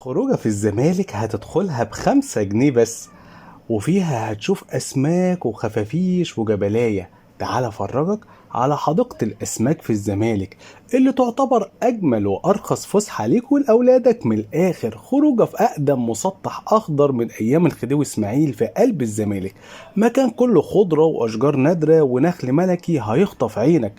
خروجة في الزمالك هتدخلها ب5 جنيه بس، وفيها هتشوف أسماك وخفافيش وجبلاية. تعال أفرجك على حديقة الأسماك في الزمالك اللي تعتبر أجمل وأرخص فسحة ليك ولأولادك. من الآخر خروجة في أقدم مسطح أخضر من أيام الخديوي إسماعيل في قلب الزمالك، مكان كله خضرة وأشجار نادرة ونخل ملكي هيخطف عينك.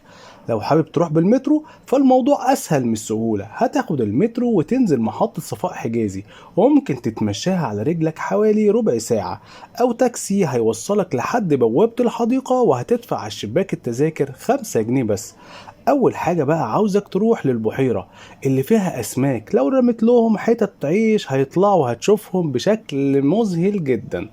لو حابب تروح بالمترو فالموضوع أسهل من السهولة، هتاخد المترو وتنزل محطة صفاء حجازي، وممكن تتمشاها على رجلك حوالي ربع ساعة، أو تاكسي هيوصلك لحد بوابة الحديقة وهتدفع على الشباك التذاكر 5 جنيه بس. أول حاجة بقى عاوزك تروح للبحيرة اللي فيها أسماك، لو رميت لهم حتت عيش هيطلعوا هتشوفهم بشكل مذهل جدا.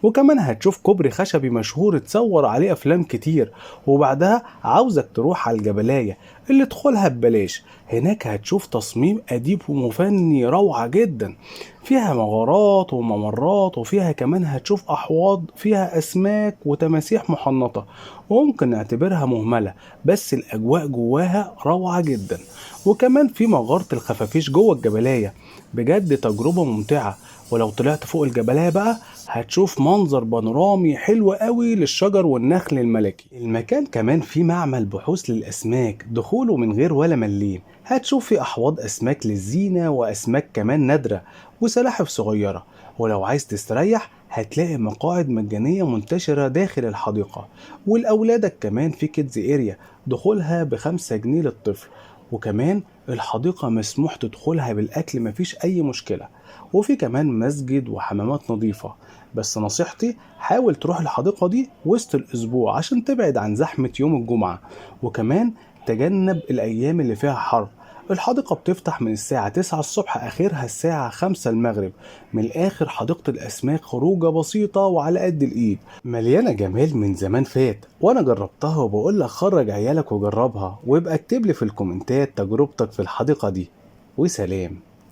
وكمان هتشوف كوبري خشبي مشهور اتصور عليه أفلام كتير. وبعدها عاوزك تروح على الجبلاية اللي تدخلها ببلاش، هناك هتشوف تصميم أديب ومفني روعة جدا، فيها مغارات وممرات، وفيها كمان هتشوف أحواض فيها أسماك وتماسيح محنطة، وممكن نعتبرها مهملة بس الأجواء جواها روعة جدا. وكمان في مغارة الخفافيش جوه الجبلاية، بجد تجربة ممتعة. ولو طلعت فوق الجبلاية بقى هتشوف منظر بانورامي حلو قوي للشجر والنخل الملكي. المكان كمان فيه معمل بحوث للأسماك، دخوله من غير ولا مليم. هتشوف فيه أحواض أسماك للزينة وأسماك كمان نادرة وسلاحف صغيرة. ولو عايز تستريح هتلاقي مقاعد مجانية منتشرة داخل الحديقة. ولأولادك كمان في كيدز اريا، دخولها ب5 جنيه للطفل. وكمان الحديقة مسموح تدخلها بالأكل، مفيش أي مشكلة. وفي كمان مسجد وحمامات نظيفة. بس نصيحتي حاول تروح الحديقة دي وسط الأسبوع عشان تبعد عن زحمة يوم الجمعة. وكمان تجنب الأيام اللي فيها حر. الحديقة بتفتح من الساعة 9 الصبح آخرها الساعة 5 المغرب. من الآخر حديقة الأسماك خروجة بسيطة وعلى قد الإيد، مليانة جمال من زمان فات، وأنا جربتها وبقول لك خرج عيالك وجربها، ويبقى اكتب لي في الكومنتات تجربتك في الحديقة دي. وسلام.